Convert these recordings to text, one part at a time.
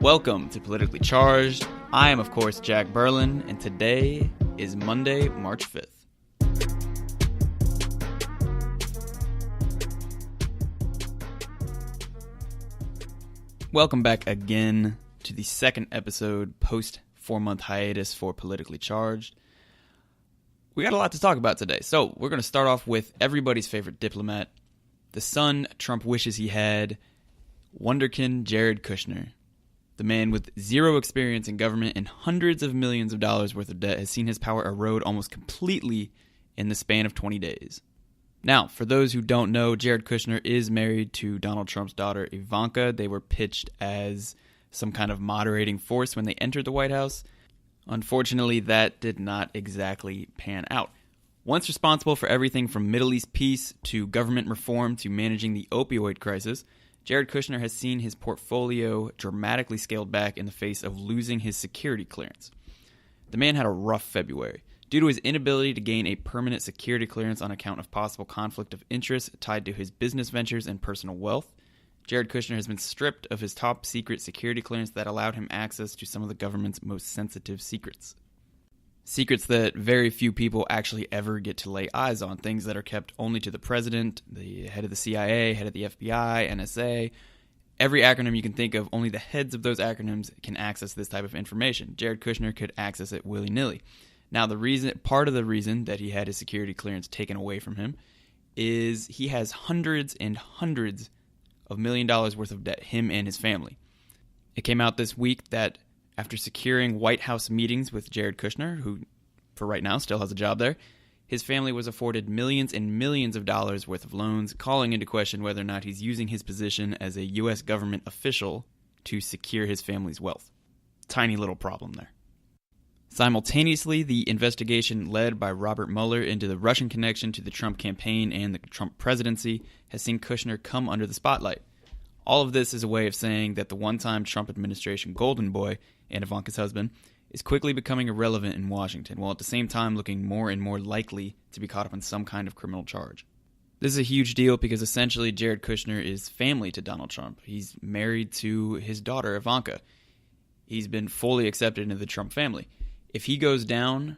Welcome to Politically Charged. I am, of course, Jack Berlin, and today is Monday, March 5th. Welcome back again to the second episode post 4-month hiatus for Politically Charged. We got a lot to talk about today, so we're going to start off with everybody's favorite diplomat, the son Trump wishes he had, wonderkin Jared Kushner. The man with zero experience in government and hundreds of millions of dollars worth of debt has seen his power erode almost completely in the span of 20 days. Now, for those who don't know, Jared Kushner is married to Donald Trump's daughter Ivanka. They were pitched as some kind of moderating force when they entered the White House. Unfortunately, that did not exactly pan out. Once responsible for everything from Middle East peace to government reform to managing the opioid crisis, Jared Kushner has seen his portfolio dramatically scaled back in the face of losing his security clearance. The man had a rough February. Due to his inability to gain a permanent security clearance on account of possible conflict of interest tied to his business ventures and personal wealth, Jared Kushner has been stripped of his top secret security clearance that allowed him access to some of the government's most sensitive secrets. Secrets that very few people actually ever get to lay eyes on, things that are kept only to the president, the head of the CIA, head of the FBI, NSA. Every acronym you can think of, only the heads of those acronyms can access this type of information. Jared Kushner could access it willy-nilly. Now, part of the reason that he had his security clearance taken away from him is he has hundreds and hundreds of $1 million worth of debt, him and his family. It came out this week that after securing White House meetings with Jared Kushner, who for right now still has a job there, his family was afforded millions and millions of dollars worth of loans, calling into question whether or not he's using his position as a U.S. government official to secure his family's wealth. Tiny little problem there. Simultaneously, the investigation led by Robert Mueller into the Russian connection to the Trump campaign and the Trump presidency has seen Kushner come under the spotlight. All of this is a way of saying that the one-time Trump administration golden boy and Ivanka's husband is quickly becoming irrelevant in Washington, while at the same time looking more and more likely to be caught up in some kind of criminal charge. This is a huge deal because essentially Jared Kushner is family to Donald Trump. He's married to his daughter Ivanka. He's been fully accepted into the Trump family. If he goes down,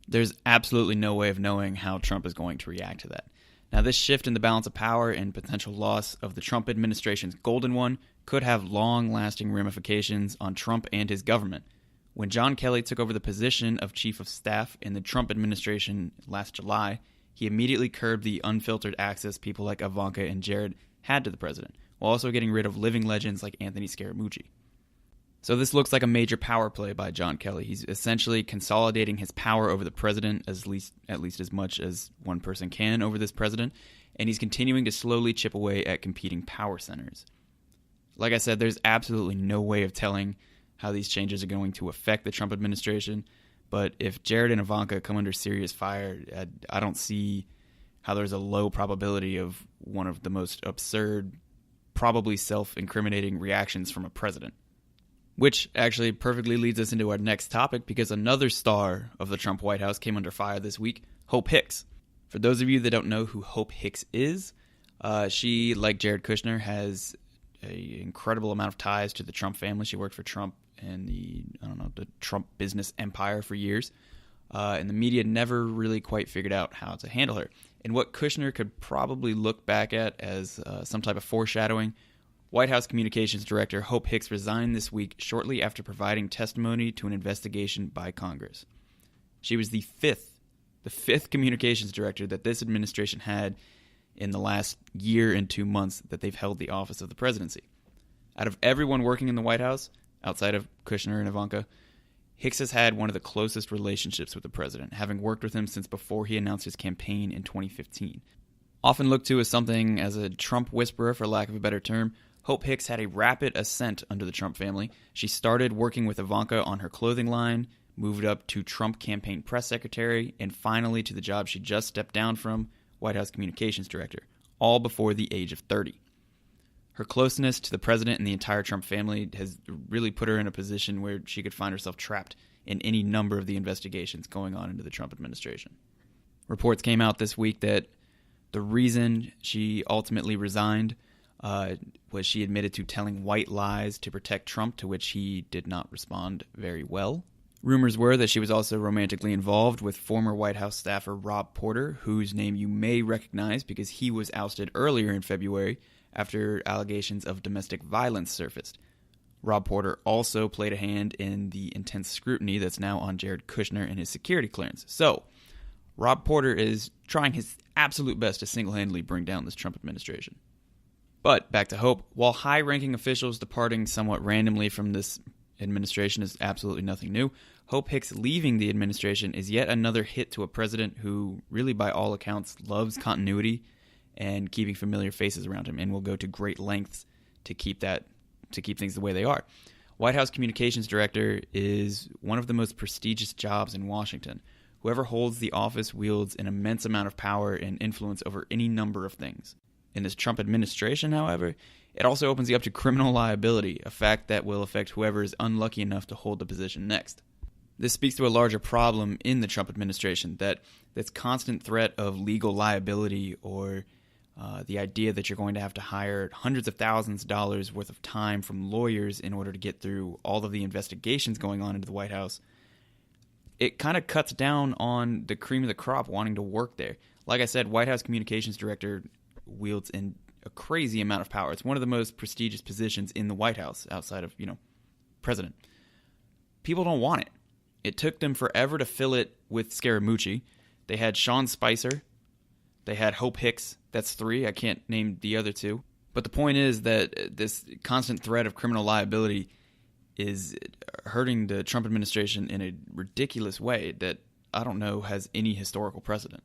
there's absolutely no way of knowing how Trump is going to react to that. Now, this shift in the balance of power and potential loss of the Trump administration's golden one could have long-lasting ramifications on Trump and his government. When John Kelly took over the position of chief of staff in the Trump administration last July, he immediately curbed the unfiltered access people like Ivanka and Jared had to the president, while also getting rid of living legends like Anthony Scaramucci. So this looks like a major power play by John Kelly. He's essentially consolidating his power over the president at least as much as one person can over this president, and he's continuing to slowly chip away at competing power centers. Like I said, there's absolutely no way of telling how these changes are going to affect the Trump administration, but if Jared and Ivanka come under serious fire, I don't see how there's a low probability of one of the most absurd, probably self-incriminating reactions from a president. Which actually perfectly leads us into our next topic, because another star of the Trump White House came under fire this week, Hope Hicks. For those of you that don't know who Hope Hicks is, she, like Jared Kushner, has an incredible amount of ties to the Trump family. She worked for Trump and the Trump business empire for years. And the media never really quite figured out how to handle her. And what Kushner could probably look back at as some type of foreshadowing, White House Communications Director Hope Hicks resigned this week shortly after providing testimony to an investigation by Congress. She was the fifth communications director that this administration had in the last year and 2 months that they've held the office of the presidency. Out of everyone working in the White House, outside of Kushner and Ivanka, Hicks has had one of the closest relationships with the president, having worked with him since before he announced his campaign in 2015. Often looked to as something as a Trump whisperer, for lack of a better term, Hope Hicks had a rapid ascent under the Trump family. She started working with Ivanka on her clothing line, moved up to Trump campaign press secretary, and finally to the job she just stepped down from, White House Communications Director, all before the age of 30. Her closeness to the president and the entire Trump family has really put her in a position where she could find herself trapped in any number of the investigations going on into the Trump administration. Reports came out this week that the reason she ultimately resigned was she admitted to telling white lies to protect Trump, to which he did not respond very well. Rumors were that she was also romantically involved with former White House staffer Rob Porter, whose name you may recognize because he was ousted earlier in February after allegations of domestic violence surfaced. Rob Porter also played a hand in the intense scrutiny that's now on Jared Kushner and his security clearance. So, Rob Porter is trying his absolute best to single-handedly bring down this Trump administration. But back to Hope. While high-ranking officials departing somewhat randomly from this administration is absolutely nothing new, Hope Hicks leaving the administration is yet another hit to a president who really, by all accounts, loves continuity and keeping familiar faces around him and will go to great lengths to keep things the way they are. White House Communications Director is one of the most prestigious jobs in Washington. Whoever holds the office wields an immense amount of power and influence over any number of things. In this Trump administration, however, it also opens you up to criminal liability, a fact that will affect whoever is unlucky enough to hold the position next. This speaks to a larger problem in the Trump administration, that this constant threat of legal liability or the idea that you're going to have to hire hundreds of thousands of dollars worth of time from lawyers in order to get through all of the investigations going on into the White House, it kind of cuts down on the cream of the crop wanting to work there. Like I said, White House Communications Director wields a crazy amount of power. It's one of the most prestigious positions in the White House outside of, president. People don't want it. It took them forever to fill it with Scaramucci. They had Sean Spicer. They had Hope Hicks. That's 3. I can't name the other 2. But the point is that this constant threat of criminal liability is hurting the Trump administration in a ridiculous way that I don't know has any historical precedent.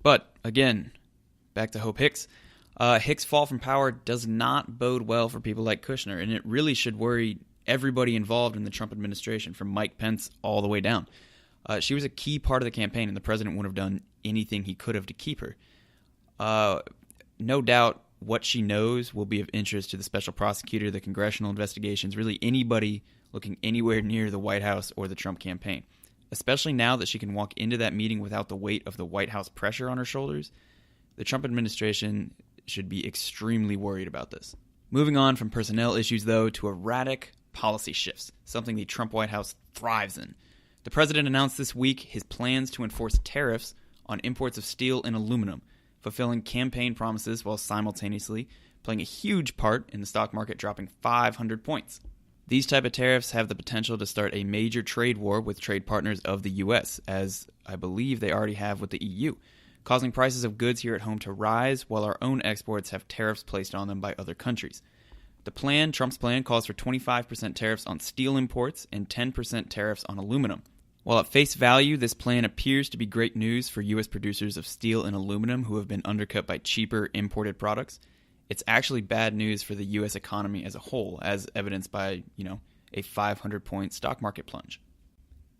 But, again, back to Hope Hicks. Hicks' fall from power does not bode well for people like Kushner, and it really should worry everybody involved in the Trump administration, from Mike Pence all the way down. She was a key part of the campaign, and the president would have done anything he could have to keep her. No doubt what she knows will be of interest to the special prosecutor, the congressional investigations, really anybody looking anywhere near the White House or the Trump campaign. Especially now that she can walk into that meeting without the weight of the White House pressure on her shoulders, the Trump administration should be extremely worried about this. Moving on from personnel issues, though, to erratic policy shifts, something the Trump White House thrives in. The president announced this week his plans to enforce tariffs on imports of steel and aluminum, fulfilling campaign promises while simultaneously playing a huge part in the stock market dropping 500 points. These type of tariffs have the potential to start a major trade war with trade partners of the U.S., as I believe they already have with the EU, causing prices of goods here at home to rise while our own exports have tariffs placed on them by other countries. Trump's plan, calls for 25% tariffs on steel imports and 10% tariffs on aluminum. While at face value, this plan appears to be great news for U.S. producers of steel and aluminum who have been undercut by cheaper imported products, it's actually bad news for the U.S. economy as a whole, as evidenced by, a 500-point stock market plunge.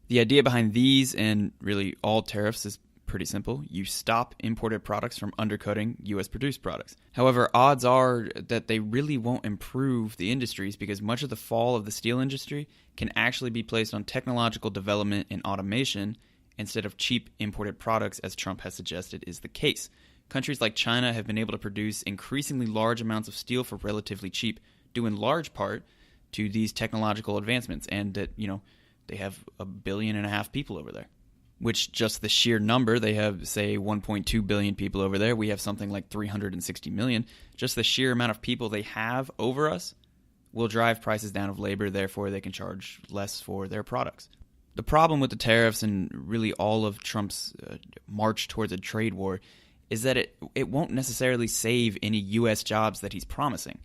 The idea behind these and really all tariffs is pretty simple. You stop imported products from undercutting U.S.-produced products. However, odds are that they really won't improve the industries because much of the fall of the steel industry can actually be placed on technological development and automation instead of cheap imported products, as Trump has suggested is the case. Countries like China have been able to produce increasingly large amounts of steel for relatively cheap, due in large part to these technological advancements, and that, they have 1.5 billion people over there. Which just the sheer number, they have, say, 1.2 billion people over there. We have something like 360 million. Just the sheer amount of people they have over us will drive prices down of labor. Therefore, they can charge less for their products. The problem with the tariffs and really all of Trump's march towards a trade war is that it won't necessarily save any U.S. jobs that he's promising.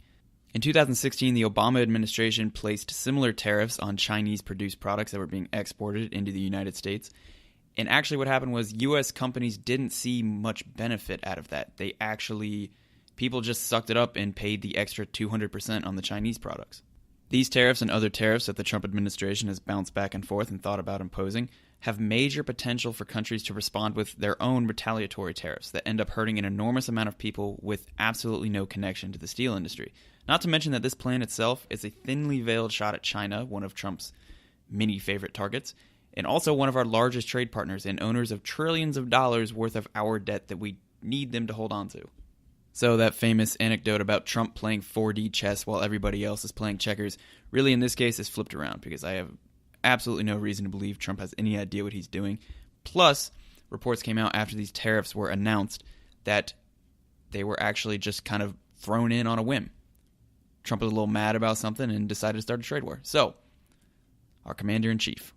In 2016, the Obama administration placed similar tariffs on Chinese-produced products that were being exported into the United States. And actually what happened was U.S. companies didn't see much benefit out of that. People just sucked it up and paid the extra 200% on the Chinese products. These tariffs and other tariffs that the Trump administration has bounced back and forth and thought about imposing have major potential for countries to respond with their own retaliatory tariffs that end up hurting an enormous amount of people with absolutely no connection to the steel industry. Not to mention that this plan itself is a thinly veiled shot at China, one of Trump's many favorite targets, and also one of our largest trade partners and owners of trillions of dollars worth of our debt that we need them to hold on to. So that famous anecdote about Trump playing 4D chess while everybody else is playing checkers really in this case is flipped around, because I have absolutely no reason to believe Trump has any idea what he's doing. Plus, reports came out after these tariffs were announced that they were actually just kind of thrown in on a whim. Trump was a little mad about something and decided to start a trade war. So, our commander-in-chief.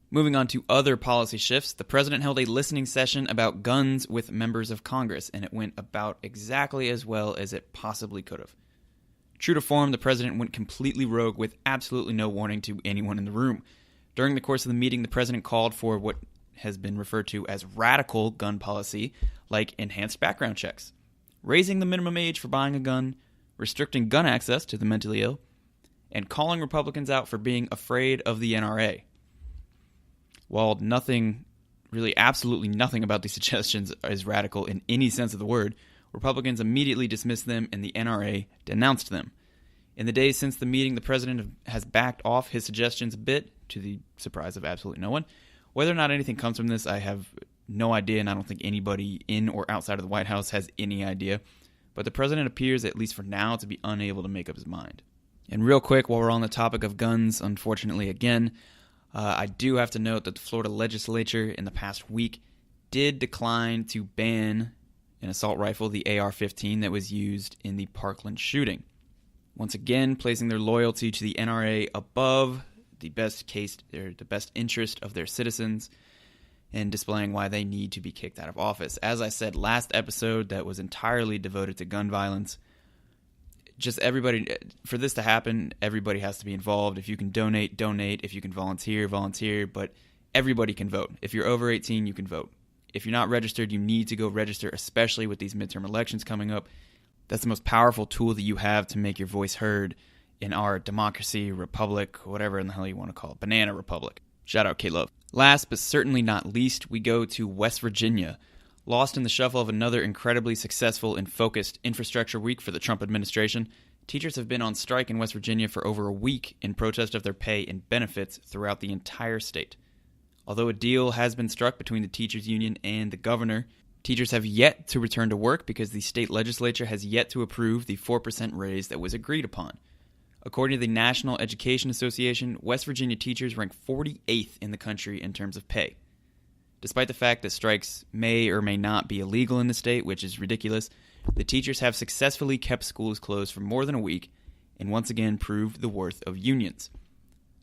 Moving on to other policy shifts, the president held a listening session about guns with members of Congress, and it went about exactly as well as it possibly could have. True to form, the president went completely rogue with absolutely no warning to anyone in the room. During the course of the meeting, the president called for what has been referred to as radical gun policy, like enhanced background checks, raising the minimum age for buying a gun, restricting gun access to the mentally ill, and calling Republicans out for being afraid of the NRA. While absolutely nothing about these suggestions is radical in any sense of the word, Republicans immediately dismissed them and the NRA denounced them. In the days since the meeting, the president has backed off his suggestions a bit, to the surprise of absolutely no one. Whether or not anything comes from this, I have no idea, and I don't think anybody in or outside of the White House has any idea. But the president appears, at least for now, to be unable to make up his mind. And real quick, while we're on the topic of guns, unfortunately again, I do have to note that the Florida legislature in the past week did decline to ban an assault rifle, the AR-15, that was used in the Parkland shooting. Once again, placing their loyalty to the NRA above the best interest of their citizens, and displaying why they need to be kicked out of office. As I said last episode, that was entirely devoted to gun violence. Just everybody, for this to happen, everybody has to be involved. If you can donate, donate. If you can volunteer, volunteer. But everybody can vote. If you're over 18, you can vote. If you're not registered, you need to go register, especially with these midterm elections coming up. That's the most powerful tool that you have to make your voice heard in our democracy, republic, whatever in the hell you want to call it. Banana Republic. Shout out K-Love. Last but certainly not least, we go to West Virginia. Lost in the shuffle of another incredibly successful and focused infrastructure week for the Trump administration, teachers have been on strike in West Virginia for over a week in protest of their pay and benefits throughout the entire state. Although a deal has been struck between the teachers union and the governor, teachers have yet to return to work because the state legislature has yet to approve the 4% raise that was agreed upon. According to the National Education Association, West Virginia teachers rank 48th in the country in terms of pay. Despite the fact that strikes may or may not be illegal in the state, which is ridiculous, the teachers have successfully kept schools closed for more than a week and once again proved the worth of unions.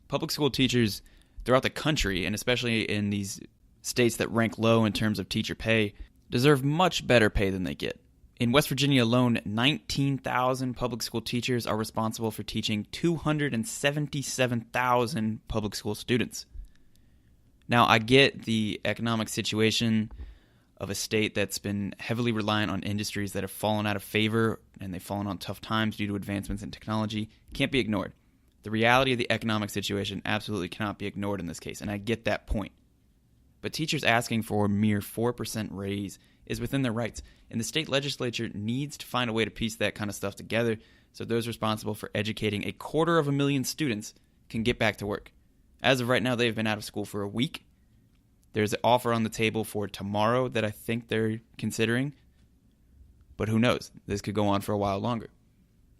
Public school teachers throughout the country, and especially in these states that rank low in terms of teacher pay, deserve much better pay than they get. In West Virginia alone, 19,000 public school teachers are responsible for teaching 277,000 public school students. Now, I get the economic situation of a state that's been heavily reliant on industries that have fallen out of favor and they've fallen on tough times due to advancements in technology. Can't be ignored. The reality of the economic situation absolutely cannot be ignored in this case, and I get that point. But teachers asking for a mere 4% raise is within their rights, and the state legislature needs to find a way to piece that kind of stuff together so those responsible for educating 250,000 students can get back to work. As of right now, they've been out of school for a week. There's an offer on the table for tomorrow that I think they're considering, but who knows? This could go on for a while longer.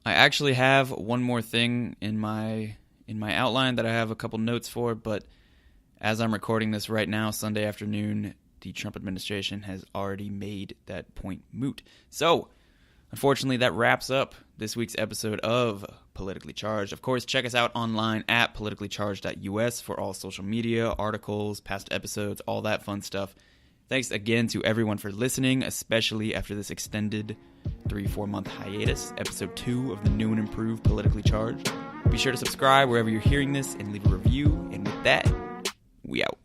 I actually have one more thing in my outline that I have a couple notes for, but as I'm recording this right now, Sunday afternoon, the Trump administration has already made that point moot. So, unfortunately, that wraps up this week's episode of Politically Charged. Of course, check us out online at politicallycharged.us for all social media, articles, past episodes, all that fun stuff. Thanks again to everyone for listening, especially after this extended 3-4 month hiatus. Episode 2 of the new and improved Politically Charged. Be sure to subscribe wherever you're hearing this and leave a review. And with that, we out.